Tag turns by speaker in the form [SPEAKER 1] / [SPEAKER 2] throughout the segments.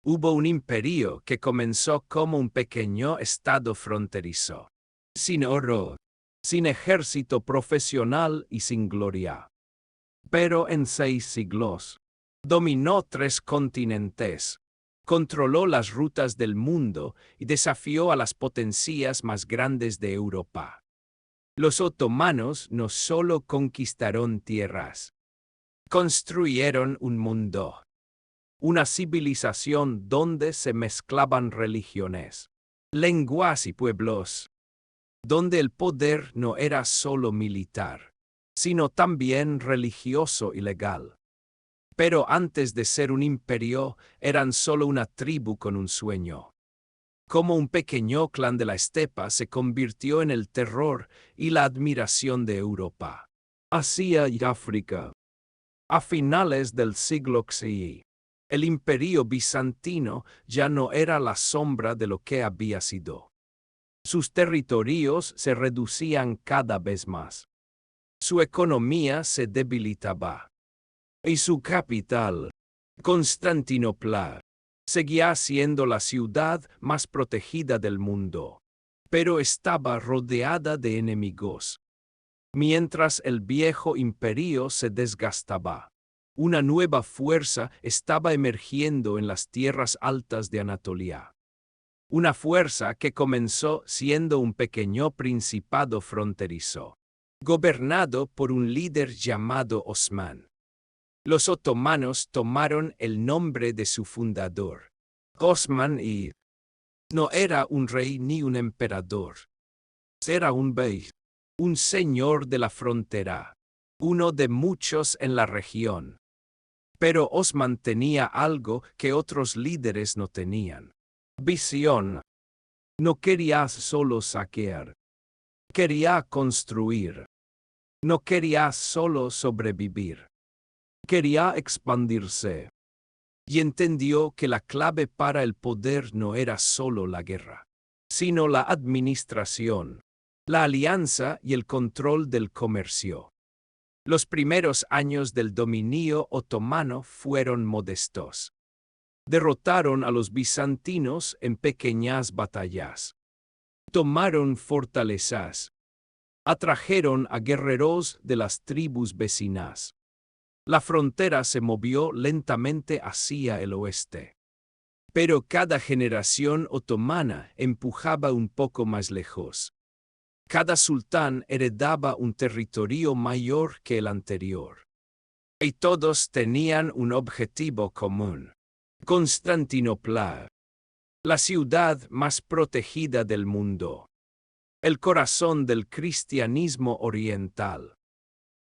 [SPEAKER 1] Hubo un imperio que comenzó como un pequeño estado fronterizo, sin oro, sin ejército profesional y sin gloria. Pero en 6 siglos, dominó 3 continentes, controló las rutas del mundo y desafió a las potencias más grandes de Europa. Los otomanos no solo conquistaron tierras, construyeron un mundo, una civilización donde se mezclaban religiones, lenguas y pueblos, donde el poder no era solo militar, sino también religioso y legal. Pero antes de ser un imperio, eran solo una tribu con un sueño. Como un pequeño clan de la estepa se convirtió en el terror y la admiración de Europa, Asia y África. A finales del siglo XI, el imperio bizantino ya no era la sombra de lo que había sido. Sus territorios se reducían cada vez más. Su economía se debilitaba. Y su capital, Constantinopla, seguía siendo la ciudad más protegida del mundo, pero estaba rodeada de enemigos. Mientras el viejo imperio se desgastaba, una nueva fuerza estaba emergiendo en las tierras altas de Anatolia. Una fuerza que comenzó siendo un pequeño principado fronterizo, gobernado por un líder llamado Osman. Los otomanos tomaron el nombre de su fundador, Osman I. No era un rey ni un emperador. Era un bey, un señor de la frontera, uno de muchos en la región. Pero Osman tenía algo que otros líderes no tenían: visión. No quería solo saquear. Quería construir. No quería solo sobrevivir. Quería expandirse. Y entendió que la clave para el poder no era solo la guerra, sino la administración, la alianza y el control del comercio. Los primeros años del dominio otomano fueron modestos. Derrotaron a los bizantinos en pequeñas batallas. Tomaron fortalezas. Atrajeron a guerreros de las tribus vecinas. La frontera se movió lentamente hacia el oeste. Pero cada generación otomana empujaba un poco más lejos. Cada sultán heredaba un territorio mayor que el anterior. Y todos tenían un objetivo común: Constantinopla, la ciudad más protegida del mundo, el corazón del cristianismo oriental.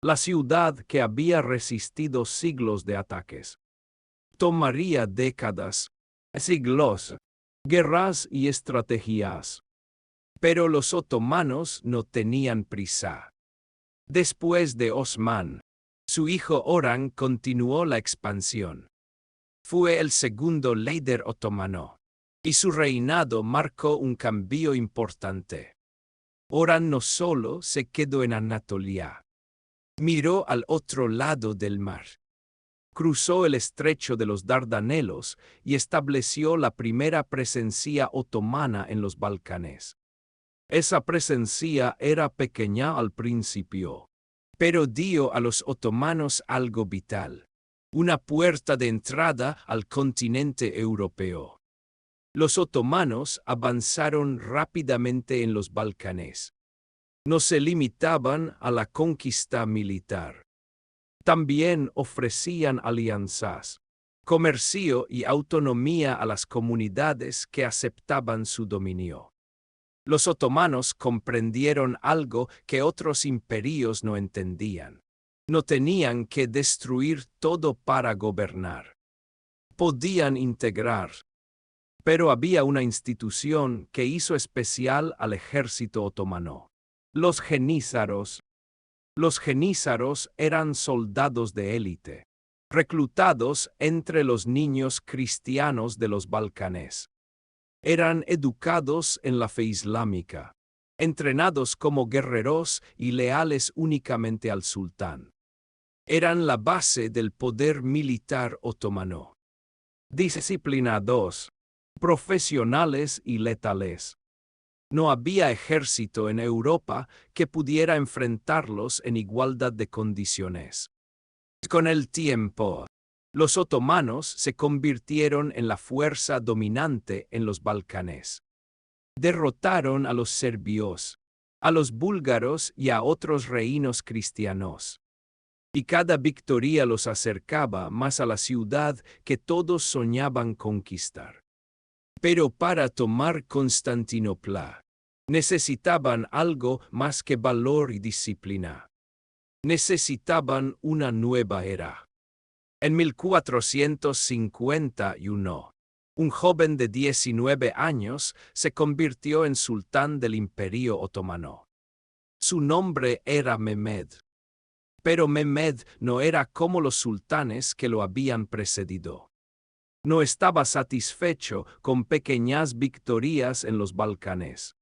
[SPEAKER 1] La ciudad que había resistido siglos de ataques. Tomaría décadas, siglos, guerras y estrategias. Pero los otomanos no tenían prisa. Después de Osman, su hijo Orhan continuó la expansión. Fue el segundo líder otomano, y su reinado marcó un cambio importante. Orhan no solo se quedó en Anatolia. Miró al otro lado del mar. Cruzó el estrecho de los Dardanelos y estableció la primera presencia otomana en los Balcanes. Esa presencia era pequeña al principio, pero dio a los otomanos algo vital: una puerta de entrada al continente europeo. Los otomanos avanzaron rápidamente en los Balcanes. No se limitaban a la conquista militar. También ofrecían alianzas, comercio y autonomía a las comunidades que aceptaban su dominio. Los otomanos comprendieron algo que otros imperios no entendían. No tenían que destruir todo para gobernar. Podían integrar. Pero había una institución que hizo especial al ejército otomano: los jenízaros. Los jenízaros eran soldados de élite, reclutados entre los niños cristianos de los Balcanes. Eran educados en la fe islámica, entrenados como guerreros y leales únicamente al sultán. Eran la base del poder militar otomano. disciplinados, profesionales y letales. No había ejército en Europa que pudiera enfrentarlos en igualdad de condiciones. Con el tiempo, los otomanos se convirtieron en la fuerza dominante en los Balcanes. Derrotaron a los serbios, a los búlgaros y a otros reinos cristianos. Y cada victoria los acercaba más a la ciudad que todos soñaban conquistar. Pero para tomar Constantinopla, necesitaban algo más que valor y disciplina. Necesitaban una nueva era. En 1451, un joven de 19 años se convirtió en sultán del Imperio Otomano. Su nombre era Mehmed. Pero Mehmed no era como los sultanes que lo habían precedido. No estaba satisfecho con pequeñas victorias en los Balcanes.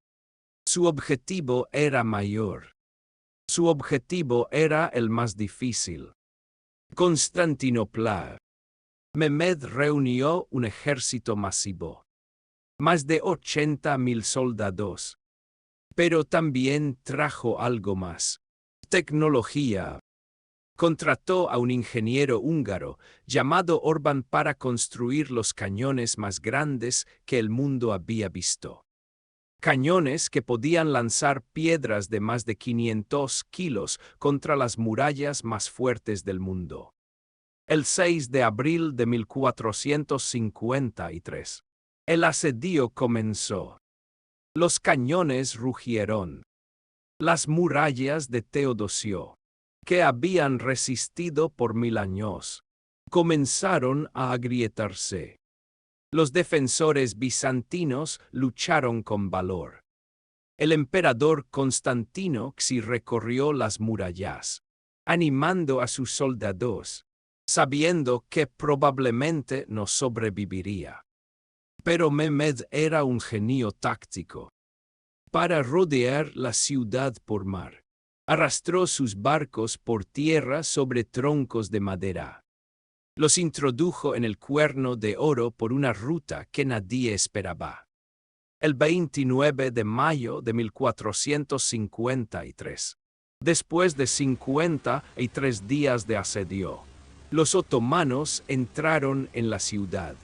[SPEAKER 1] Su objetivo era mayor. Su objetivo era el más difícil. Constantinopla. Mehmed reunió un ejército masivo. Más de 80.000 soldados. Pero también trajo algo más. Tecnología. Contrató a un ingeniero húngaro llamado Orbán para construir los cañones más grandes que el mundo había visto. Cañones que podían lanzar piedras de más de 500 kilos contra las murallas más fuertes del mundo. El 6 de abril de 1453, el asedio comenzó. Los cañones rugieron. Las murallas de Teodosio, que habían resistido por 1000 años, comenzaron a agrietarse. Los defensores bizantinos lucharon con valor. El emperador Constantino Xi recorrió las murallas, animando a sus soldados, sabiendo que probablemente no sobreviviría. Pero Mehmed era un genio táctico. Para rodear la ciudad por mar, arrastró sus barcos por tierra sobre troncos de madera. Los introdujo en el Cuerno de Oro por una ruta que nadie esperaba. El 29 de mayo de 1453, después de 53 días de asedio, los otomanos entraron en la ciudad.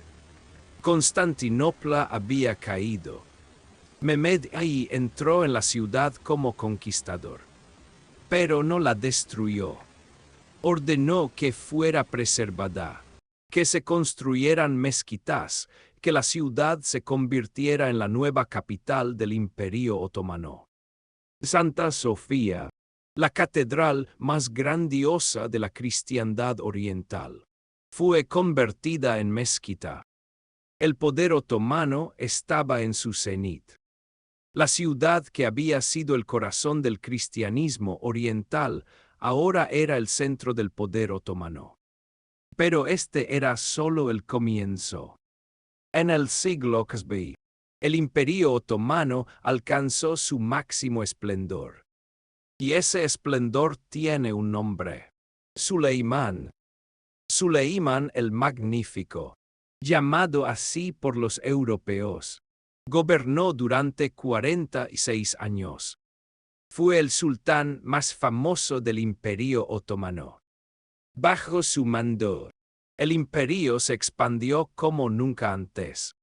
[SPEAKER 1] Constantinopla había caído. Mehmed ahí entró en la ciudad como conquistador, pero no la destruyó. Ordenó que fuera preservada, que se construyeran mezquitas, que la ciudad se convirtiera en la nueva capital del Imperio Otomano. Santa Sofía, la catedral más grandiosa de la cristiandad oriental, fue convertida en mezquita. El poder otomano estaba en su cenit. La ciudad que había sido el corazón del cristianismo oriental ahora era el centro del poder otomano. Pero este era solo el comienzo. En el siglo XV, el Imperio Otomano alcanzó su máximo esplendor. Y ese esplendor tiene un nombre: Suleimán. Suleimán el Magnífico, llamado así por los europeos, gobernó durante 46 años. Fue el sultán más famoso del Imperio Otomano. Bajo su mando, el imperio se expandió como nunca antes.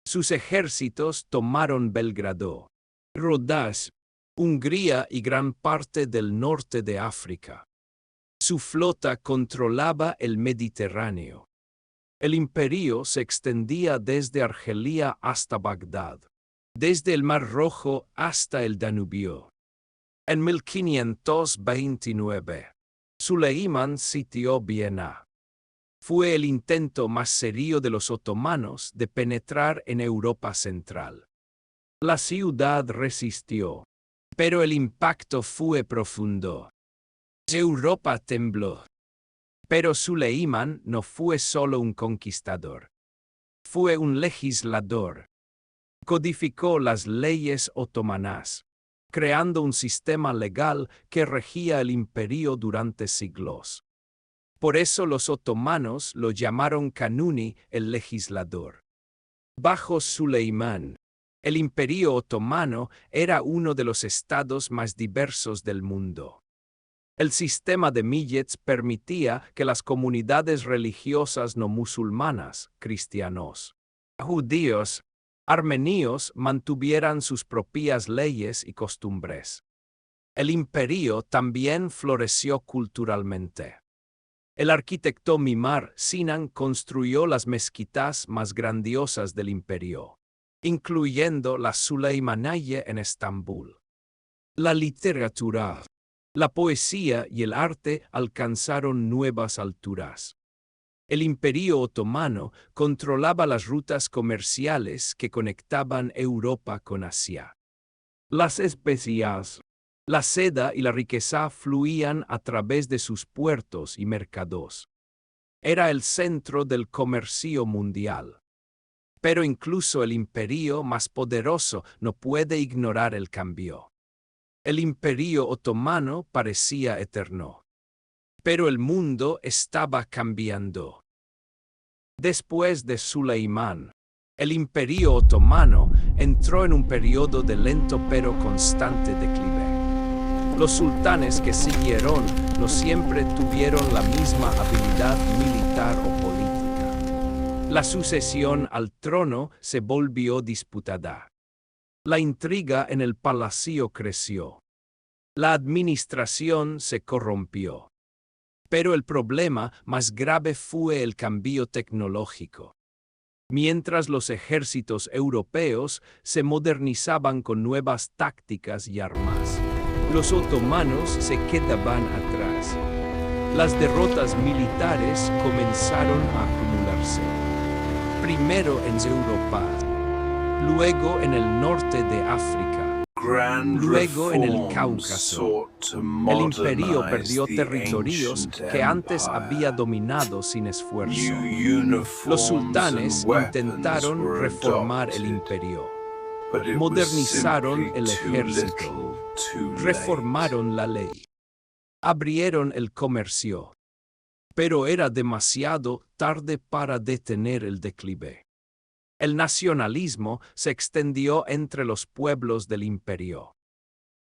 [SPEAKER 1] Sus ejércitos tomaron Belgrado, Rodas, Hungría y gran parte del norte de África. Su flota controlaba el Mediterráneo. El imperio se extendía desde Argelia hasta Bagdad, desde el Mar Rojo hasta el Danubio. En 1529, Suleimán sitió Viena. Fue el intento más serio de los otomanos de penetrar en Europa central. La ciudad resistió, pero el impacto fue profundo. Europa tembló. Pero Suleimán no fue solo un conquistador. Fue un legislador. Codificó las leyes otomanas, creando un sistema legal que regía el imperio durante siglos. Por eso los otomanos lo llamaron Kanuni, el legislador. Bajo Suleimán, el Imperio Otomano era uno de los estados más diversos del mundo. El sistema de millets permitía que las comunidades religiosas no musulmanas, cristianos, judíos, armenios mantuvieran sus propias leyes y costumbres. El imperio también floreció culturalmente. El arquitecto Mimar Sinan construyó las mezquitas más grandiosas del imperio, incluyendo la Süleymaniyye en Estambul. La literatura, la poesía y el arte alcanzaron nuevas alturas. El Imperio Otomano controlaba las rutas comerciales que conectaban Europa con Asia. Las especias, la seda y la riqueza fluían a través de sus puertos y mercados. Era el centro del comercio mundial. Pero incluso el imperio más poderoso no puede ignorar el cambio. El Imperio Otomano parecía eterno. Pero el mundo estaba cambiando. Después de Suleimán, el Imperio Otomano entró en un periodo de lento pero constante declive. Los sultanes que siguieron no siempre tuvieron la misma habilidad militar o política. La sucesión al trono se volvió disputada. La intriga en el palacio creció. La administración se corrompió. Pero el problema más grave fue el cambio tecnológico. Mientras los ejércitos europeos se modernizaban con nuevas tácticas y armas, los otomanos se quedaban atrás. Las derrotas militares comenzaron a acumularse. Primero en Europa, luego en el norte de África, luego en el Cáucaso. El imperio perdió territorios que antes había dominado sin esfuerzo. Los sultanes intentaron reformar el imperio. Modernizaron el ejército. Reformaron la ley. Abrieron el comercio. Pero era demasiado tarde para detener el declive. El nacionalismo se extendió entre los pueblos del imperio.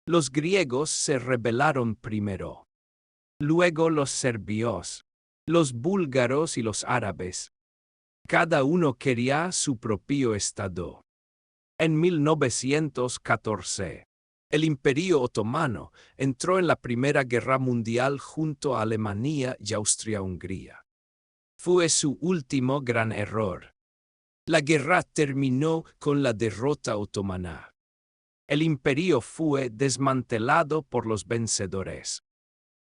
[SPEAKER 1] Los griegos se rebelaron primero. Luego los serbios, los búlgaros y los árabes. Cada uno quería su propio estado. En 1914, el Imperio Otomano entró en la Primera Guerra Mundial junto a Alemania y Austria-Hungría. Fue su último gran error. La guerra terminó con la derrota otomana. El imperio fue desmantelado por los vencedores.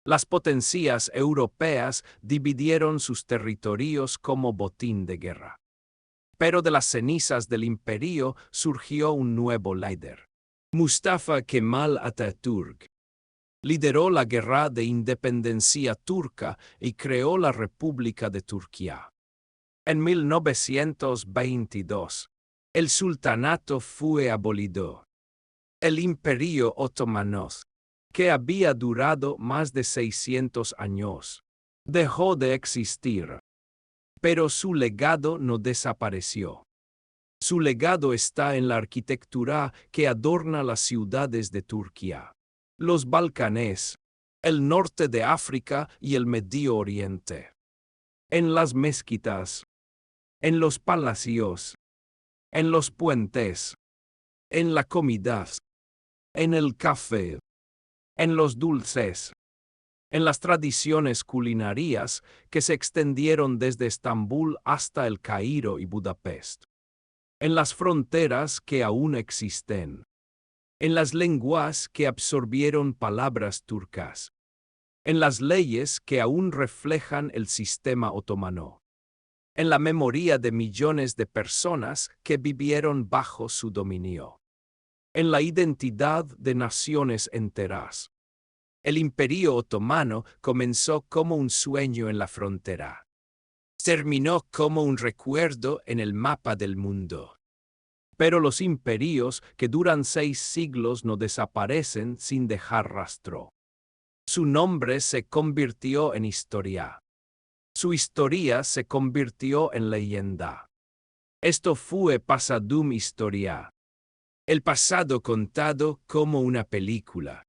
[SPEAKER 1] Las potencias europeas dividieron sus territorios como botín de guerra. Pero de las cenizas del imperio surgió un nuevo líder. Mustafa Kemal Atatürk lideró la guerra de independencia turca y creó la República de Turquía. En 1922, el sultanato fue abolido. El Imperio Otomano, que había durado más de 600 años, dejó de existir. Pero su legado no desapareció. Su legado está en la arquitectura que adorna las ciudades de Turquía, los Balcanes, el norte de África y el Medio Oriente. En las mezquitas, en los palacios, en los puentes, en la comida, en el café, en los dulces, en las tradiciones culinarias que se extendieron desde Estambul hasta El Cairo y Budapest, en las fronteras que aún existen, en las lenguas que absorbieron palabras turcas, en las leyes que aún reflejan el sistema otomano, en la memoria de millones de personas que vivieron bajo su dominio, en la identidad de naciones enteras. El Imperio Otomano comenzó como un sueño en la frontera. Terminó como un recuerdo en el mapa del mundo. Pero los imperios que duran 6 siglos no desaparecen sin dejar rastro. Su nombre se convirtió en historia. Su historia se convirtió en leyenda. Esto fue Pasadum Historia. El pasado contado como una película.